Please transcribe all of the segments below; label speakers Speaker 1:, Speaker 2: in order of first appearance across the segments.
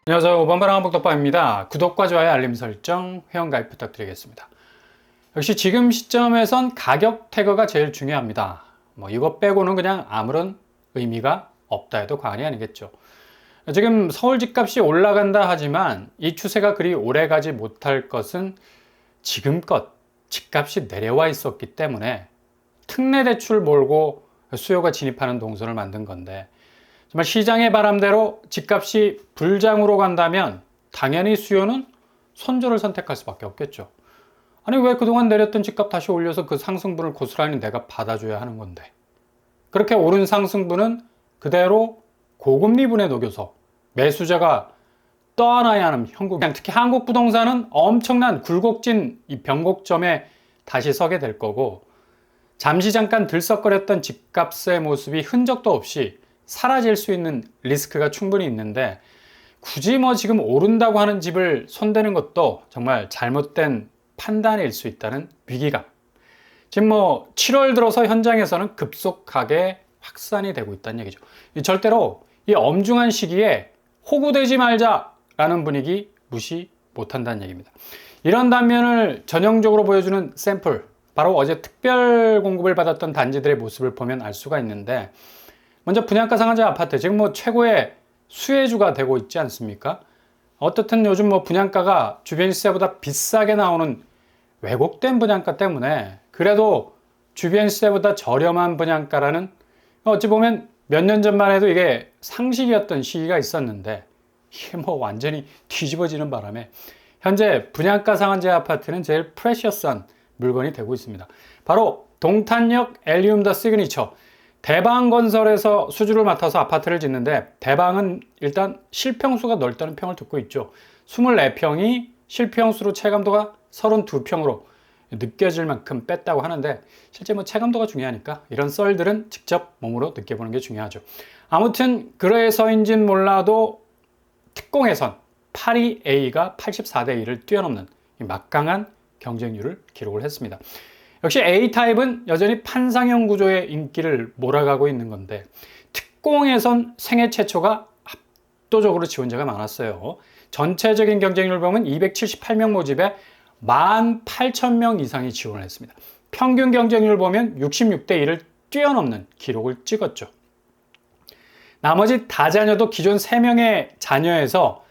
Speaker 1: 안녕하세요. 오반바람 한복덕방입니다. 구독과 좋아요, 알림 설정, 회원가입 부탁드리겠습니다. 역시 지금 시점에선 가격 태거가 제일 중요합니다. 이것 빼고는 그냥 아무런 의미가 없다 해도 과언이 아니겠죠. 지금 서울 집값이 올라간다 하지만 이 추세가 그리 오래 가지 못할 것은 지금껏 집값이 내려와 있었기 때문에 특례 대출 몰고 수요가 진입하는 동선을 만든 건데, 정말 시장의 바람대로 집값이 불장으로 간다면 당연히 수요는 손절을 선택할 수밖에 없겠죠. 아니, 왜 그동안 내렸던 집값 다시 올려서 그 상승분을 고스란히 내가 받아줘야 하는 건데. 그렇게 오른 상승분은 그대로 고금리분에 녹여서 매수자가 떠안아야 하는 형국, 특히 한국 부동산은 엄청난 굴곡진 이 변곡점에 다시 서게 될 거고, 잠시 잠깐 들썩거렸던 집값의 모습이 흔적도 없이 사라질 수 있는 리스크가 충분히 있는데, 굳이 지금 오른다고 하는 집을 손대는 것도 정말 잘못된 판단일 수 있다는 위기감. 지금 7월 들어서 현장에서는 급속하게 확산이 되고 있다는 얘기죠. 절대로 이 엄중한 시기에 호구되지 말자라는 분위기 무시 못한다는 얘기입니다. 이런 단면을 전형적으로 보여주는 샘플, 바로 어제 특별 공급을 받았던 단지들의 모습을 보면 알 수가 있는데, 먼저 분양가 상한제 아파트, 지금 최고의 수혜주가 되고 있지 않습니까? 어떻든 요즘 분양가가 주변 시세보다 비싸게 나오는 왜곡된 분양가 때문에 그래도 주변 시세보다 저렴한 분양가라는, 어찌 보면 몇 년 전만 해도 이게 상식이었던 시기가 있었는데, 이게 완전히 뒤집어지는 바람에 현재 분양가 상한제 아파트는 제일 프레셔스한 물건이 되고 있습니다. 바로 동탄역 엘리움 더 시그니처, 대방건설에서 수주를 맡아서 아파트를 짓는데, 대방은 일단 실평수가 넓다는 평을 듣고 있죠. 24평이 실평수로 체감도가 32평으로 느껴질 만큼 뺐다고 하는데, 실제 체감도가 중요하니까 이런 썰들은 직접 몸으로 느껴보는 게 중요하죠. 아무튼 그래서인진 몰라도 특공에선 82A가 84대 1을 뛰어넘는 막강한 경쟁률을 기록을 했습니다. 역시 A타입은 여전히 판상형 구조의 인기를 몰아가고 있는 건데, 특공에선 생애 최초가 압도적으로 지원자가 많았어요. 전체적인 경쟁률을 보면 278명 모집에 18,000명 이상이 지원을 했습니다. 평균 경쟁률을 보면 66대 1을 뛰어넘는 기록을 찍었죠. 나머지 다자녀도 기존 3명의 자녀에서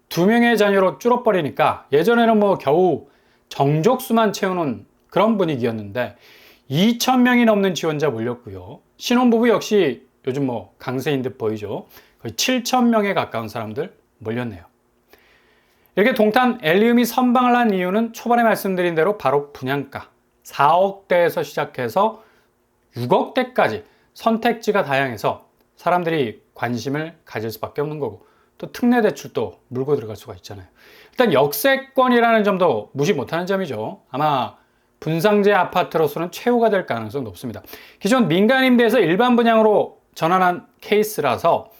Speaker 1: 2명의 자녀로 줄어버리니까, 예전에는 겨우 정족수만 채우는 그런 분위기였는데 2,000명이 넘는 지원자 몰렸고요. 신혼부부 역시 요즘 강세인 듯 보이죠. 거의 7,000명에 가까운 사람들 몰렸네요. 이렇게 동탄 엘리움이 선방을 한 이유는 초반에 말씀드린 대로 바로 분양가 4억대에서 시작해서 6억대까지 선택지가 다양해서 사람들이 관심을 가질 수밖에 없는 거고, 또 특례 대출도 물고 들어갈 수가 있잖아요. 일단 역세권이라는 점도 무시 못하는 점이죠. 아마 분상제 아파트로서는 최후가 될 가능성이 높습니다. 기존 민간 임대에서 일반 분양으로 전환한 케이스라서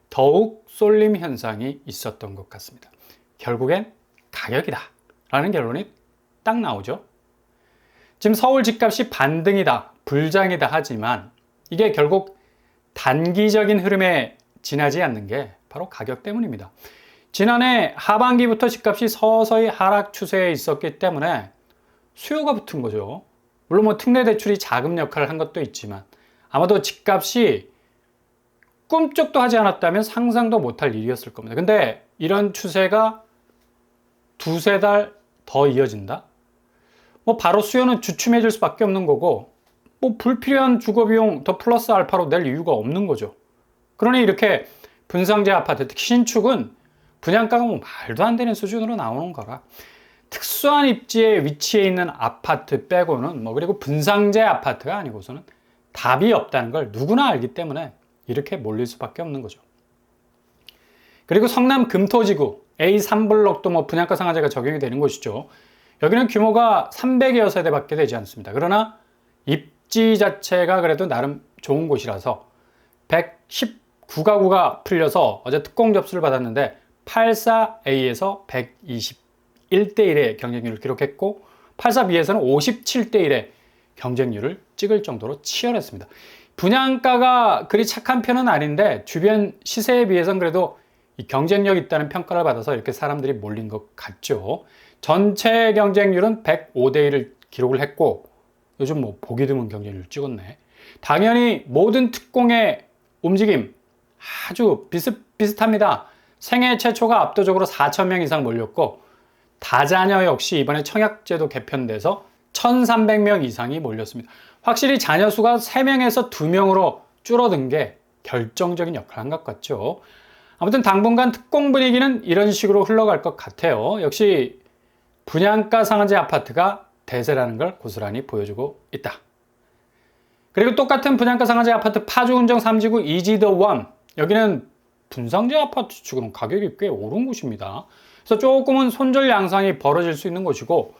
Speaker 1: 더욱 쏠림 현상이 있었던 것 같습니다. 결국엔 가격이다 라는 결론이 딱 나오죠. 지금 서울 집값이 반등이다, 불장이다 하지만 이게 결국 단기적인 흐름에 지나지 않는 게 바로 가격 때문입니다. 지난해 하반기부터 집값이 서서히 하락 추세에 있었기 때문에 수요가 붙은 거죠. 물론 특례 대출이 자금 역할을 한 것도 있지만, 아마도 집값이 꿈쩍도 하지 않았다면 상상도 못할 일이었을 겁니다. 근데 이런 추세가 두세 달 더 이어진다? 바로 수요는 주춤해질 수밖에 없는 거고, 불필요한 주거비용 더 플러스 알파로 낼 이유가 없는 거죠. 그러니 이렇게 분상제 아파트, 특히 신축은 분양가가 말도 안 되는 수준으로 나오는 거라, 특수한 입지에 위치해 있는 아파트 빼고는 그리고 분상제 아파트가 아니고서는 답이 없다는 걸 누구나 알기 때문에 이렇게 몰릴 수밖에 없는 거죠. 그리고 성남 금토지구 A3블록도 분양가 상한제가 적용이 되는 곳이죠. 여기는 규모가 300여 세대밖에 되지 않습니다. 그러나 입지 자체가 그래도 나름 좋은 곳이라서 119가구가 풀려서 어제 특공 접수를 받았는데 84A에서 121대 1의 경쟁률을 기록했고, 84B에서는 57대 1의 경쟁률을 찍을 정도로 치열했습니다. 분양가가 그리 착한 편은 아닌데 주변 시세에 비해서는 그래도 이 경쟁력 있다는 평가를 받아서 이렇게 사람들이 몰린 것 같죠. 전체 경쟁률은 105대 1을 기록을 했고, 요즘 뭐 보기 드문 경쟁률 찍었네. 당연히 모든 특공의 움직임 아주 비슷합니다. 생애 최초가 압도적으로 4,000명 이상 몰렸고, 다자녀 역시 이번에 청약제도 개편돼서 1,300명 이상이 몰렸습니다. 확실히 자녀 수가 3명에서 2명으로 줄어든 게 결정적인 역할을 한 것 같죠. 아무튼 당분간 특공 분위기는 이런 식으로 흘러갈 것 같아요. 역시 분양가 상한제 아파트가 대세라는 걸 고스란히 보여주고 있다. 그리고 똑같은 분양가 상한제 아파트 파주 운정 3지구 이지더1, 여기는 분상제 아파트 치고는 가격이 꽤 오른 곳입니다. 그래서 조금은 손절 양상이 벌어질 수 있는 곳이고,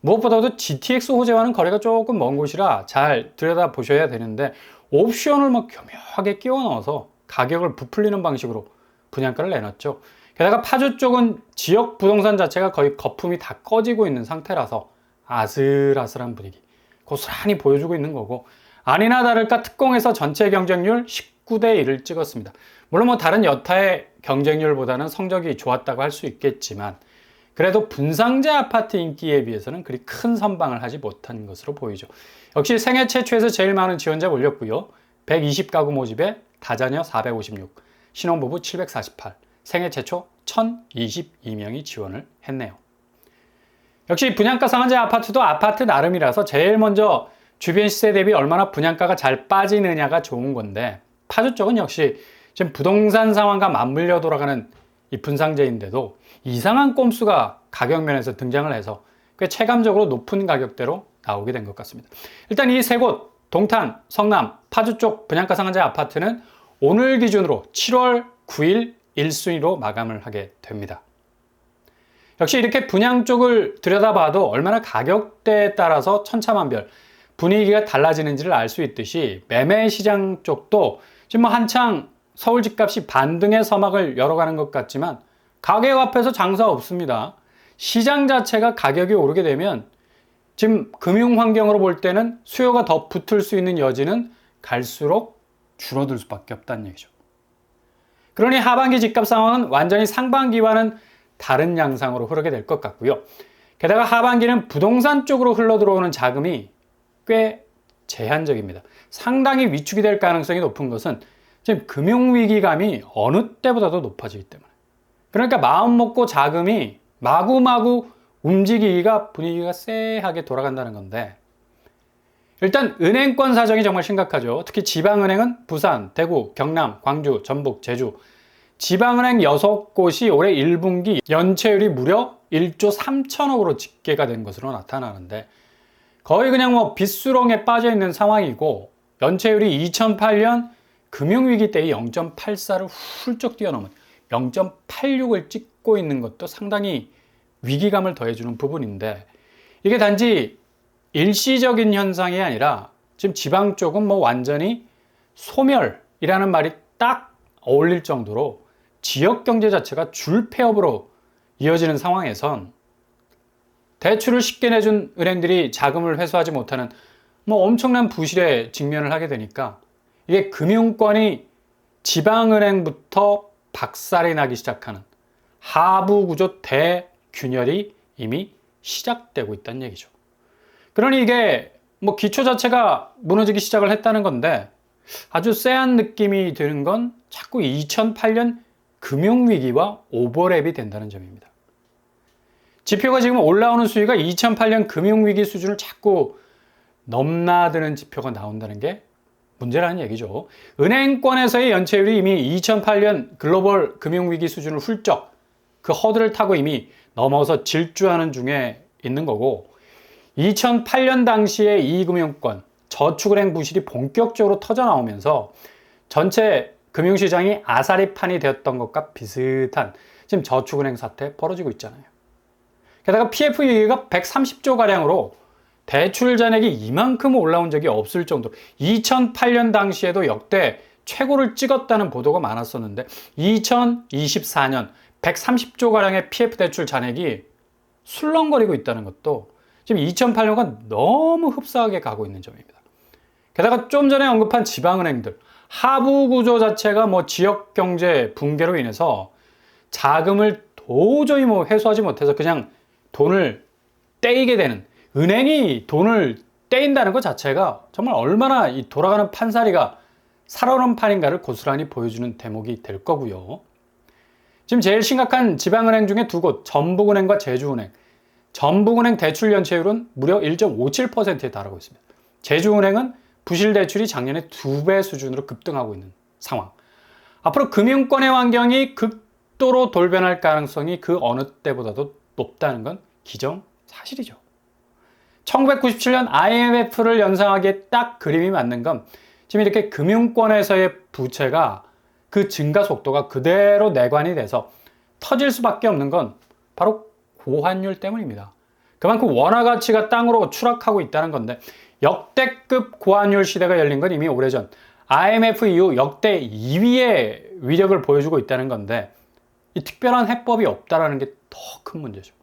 Speaker 1: 무엇보다도 GTX 호재와는 거리가 조금 먼 곳이라 잘 들여다보셔야 되는데, 옵션을 막 교묘하게 끼워 넣어서 가격을 부풀리는 방식으로 분양가를 내놨죠. 게다가 파주 쪽은 지역 부동산 자체가 거의 거품이 다 꺼지고 있는 상태라서 아슬아슬한 분위기 고스란히 보여주고 있는 거고, 아니나 다를까 특공에서 전체 경쟁률 19대 1을 찍었습니다. 물론 뭐 다른 여타의 경쟁률보다는 성적이 좋았다고 할 수 있겠지만, 그래도 분상제 아파트 인기에 비해서는 그리 큰 선방을 하지 못한 것으로 보이죠. 역시 생애 최초에서 제일 많은 지원자 몰렸고요. 120가구 모집에 다자녀 456, 신혼부부 748, 생애 최초 1,022명이 지원을 했네요. 역시 분양가 상한제 아파트도 아파트 나름이라서 제일 먼저 주변 시세 대비 얼마나 분양가가 잘 빠지느냐가 좋은 건데, 파주 쪽은 역시 지금 부동산 상황과 맞물려 돌아가는 이 분상제인데도 이상한 꼼수가 가격 면에서 등장을 해서 꽤 체감적으로 높은 가격대로 나오게 된 것 같습니다. 일단 이 세 곳, 동탄, 성남, 파주 쪽 분양가 상한제 아파트는 오늘 기준으로 7월 9일 1순위로 마감을 하게 됩니다. 역시 이렇게 분양 쪽을 들여다봐도 얼마나 가격대에 따라서 천차만별 분위기가 달라지는지를 알 수 있듯이, 매매 시장 쪽도 지금 뭐 한창 서울 집값이 반등의 서막을 열어가는 것 같지만 가격 앞에서 장사 없습니다. 시장 자체가 가격이 오르게 되면 지금 금융 환경으로 볼 때는 수요가 더 붙을 수 있는 여지는 갈수록 줄어들 수밖에 없다는 얘기죠. 그러니 하반기 집값 상황은 완전히 상반기와는 다른 양상으로 흐르게 될 것 같고요. 게다가 하반기는 부동산 쪽으로 흘러들어오는 자금이 꽤 제한적입니다. 상당히 위축이 될 가능성이 높은 것은 지금 금융위기감이 어느 때보다도 높아지기 때문에. 그러니까 마음 먹고 자금이 마구마구 움직이기가 분위기가 쎄하게 돌아간다는 건데, 일단 은행권 사정이 정말 심각하죠. 특히 지방은행은 부산, 대구, 경남, 광주, 전북, 제주, 지방은행 6곳이 올해 1분기 연체율이 무려 1조 3천억으로 집계가 된 것으로 나타나는데, 거의 그냥 뭐 빚수렁에 빠져 있는 상황이고, 연체율이 2008년 금융위기 때의 0.84를 훌쩍 뛰어넘은 0.86을 찍고 있는 것도 상당히 위기감을 더해주는 부분인데, 이게 단지 일시적인 현상이 아니라 지금 지방 쪽은 뭐 완전히 소멸이라는 말이 딱 어울릴 정도로 지역 경제 자체가 줄폐업으로 이어지는 상황에선 대출을 쉽게 내준 은행들이 자금을 회수하지 못하는 뭐 엄청난 부실에 직면을 하게 되니까, 이게 금융권이 지방은행부터 박살이 나기 시작하는 하부 구조 대균열이 이미 시작되고 있다는 얘기죠. 그러니 이게 뭐 기초 자체가 무너지기 시작을 했다는 건데, 아주 쎄한 느낌이 드는 건 자꾸 2008년 금융위기와 오버랩이 된다는 점입니다. 지표가 지금 올라오는 수위가 2008년 금융위기 수준을 자꾸 넘나드는 지표가 나온다는 게 문제라는 얘기죠. 은행권에서의 연체율이 이미 2008년 글로벌 금융위기 수준을 훌쩍 그 허들을 타고 이미 넘어서 질주하는 중에 있는 거고, 2008년 당시에 이 금융권, 저축은행 부실이 본격적으로 터져 나오면서 전체 금융시장이 아사리판이 되었던 것과 비슷한 지금 저축은행 사태 벌어지고 있잖아요. 게다가 PF 위기가 130조 가량으로 대출 잔액이 이만큼 올라온 적이 없을 정도로 2008년 당시에도 역대 최고를 찍었다는 보도가 많았었는데, 2024년 130조 가량의 PF 대출 잔액이 술렁거리고 있다는 것도 지금 2008년과 너무 흡사하게 가고 있는 점입니다. 게다가 좀 전에 언급한 지방은행들, 하부 구조 자체가 뭐 지역 경제 붕괴로 인해서 자금을 도저히 회수하지 못해서 그냥 돈을 떼이게 되는, 은행이 돈을 떼인다는 것 자체가 정말 얼마나 이 돌아가는 판사리가 살아오는 판인가를 고스란히 보여주는 대목이 될 거고요. 지금 제일 심각한 지방은행 중에 두 곳, 전북은행과 제주은행. 전북은행 대출 연체율은 무려 1.57%에 달하고 있습니다. 제주은행은 부실 대출이 작년에 2배 수준으로 급등하고 있는 상황. 앞으로 금융권의 환경이 극도로 돌변할 가능성이 그 어느 때보다도 높다는 건 기정사실이죠. 1997년 IMF를 연상하기에 딱 그림이 맞는 건 지금 이렇게 금융권에서의 부채가 그 증가 속도가 그대로 내관이 돼서 터질 수밖에 없는 건 바로 고환율 때문입니다. 그만큼 원화 가치가 땅으로 추락하고 있다는 건데, 역대급 고환율 시대가 열린 건 이미 오래전 IMF 이후 역대 2위의 위력을 보여주고 있다는 건데, 이 특별한 해법이 없다는 게 더 큰 문제죠.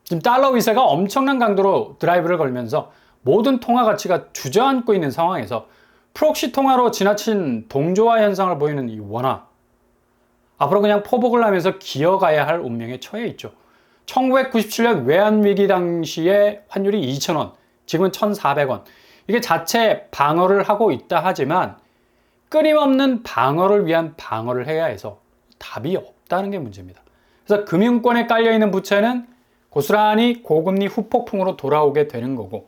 Speaker 1: 지금 달러 위세가 엄청난 강도로 드라이브를 걸면서 모든 통화 가치가 주저앉고 있는 상황에서 프록시 통화로 지나친 동조화 현상을 보이는 이 원화, 앞으로 그냥 포복을 하면서 기어가야 할 운명에 처해 있죠. 1997년 외환위기 당시에 환율이 2,000원, 지금은 1,400원. 이게 자체 방어를 하고 있다 하지만 끊임없는 방어를 위한 방어를 해야 해서 답이 없다는 게 문제입니다. 그래서 금융권에 깔려있는 부채는 고스란히 고금리 후폭풍으로 돌아오게 되는 거고,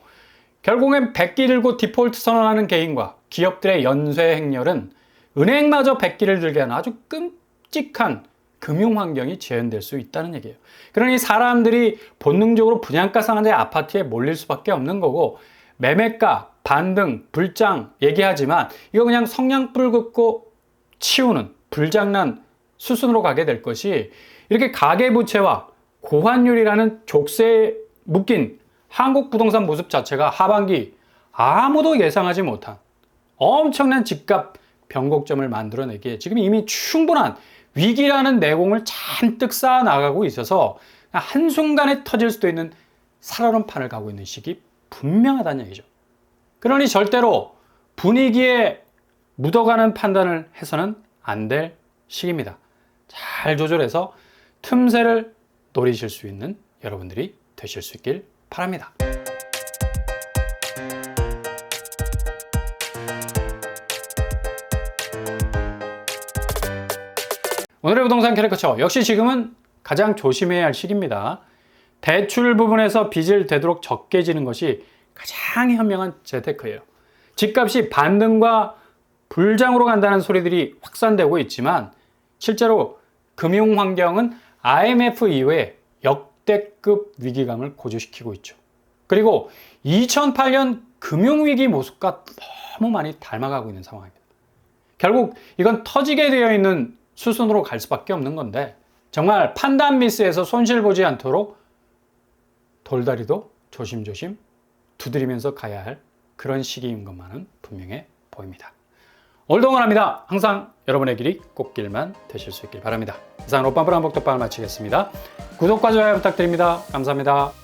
Speaker 1: 결국엔 백기 들고 디폴트 선언하는 개인과 기업들의 연쇄 행렬은 은행마저 백기를 들게 하는 아주 끔찍한 금융 환경이 재현될 수 있다는 얘기예요. 그러니 사람들이 본능적으로 분양가 상한제 아파트에 몰릴 수밖에 없는 거고, 매매가, 반등, 불장 얘기하지만 이거 그냥 성냥불 긋고 치우는 불장난 수순으로 가게 될 것이, 이렇게 가계부채와 고환율이라는 족쇄에 묶인 한국 부동산 모습 자체가 하반기 아무도 예상하지 못한 엄청난 집값 변곡점을 만들어내기에 지금 이미 충분한 위기라는 내공을 잔뜩 쌓아 나가고 있어서 한순간에 터질 수도 있는 살아오른 판을 가고 있는 시기 분명하다는 얘기죠. 그러니 절대로 분위기에 묻어가는 판단을 해서는 안 될 시기입니다. 잘 조절해서 틈새를 노리실 수 있는 여러분들이 되실 수 있길 바랍니다. 오늘의 부동산 캐리커처, 역시 지금은 가장 조심해야 할 시기입니다. 대출 부분에서 빚을 되도록 적게 지는 것이 가장 현명한 재테크예요. 집값이 반등과 불장으로 간다는 소리들이 확산되고 있지만 실제로 금융 환경은 IMF 이후에 역대급 위기감을 고조시키고 있죠. 그리고 2008년 금융위기 모습과 너무 많이 닮아가고 있는 상황입니다. 결국 이건 터지게 되어 있는 수순으로 갈 수밖에 없는 건데, 정말 판단 미스에서 손실 보지 않도록 돌다리도 조심조심 두드리면서 가야 할 그런 시기인 것만은 분명해 보입니다. 오늘도 응원합니다. 항상 여러분의 길이 꽃길만 되실 수 있길 바랍니다. 이상 로빠브랑 복덕방을 마치겠습니다. 구독과 좋아요 부탁드립니다. 감사합니다.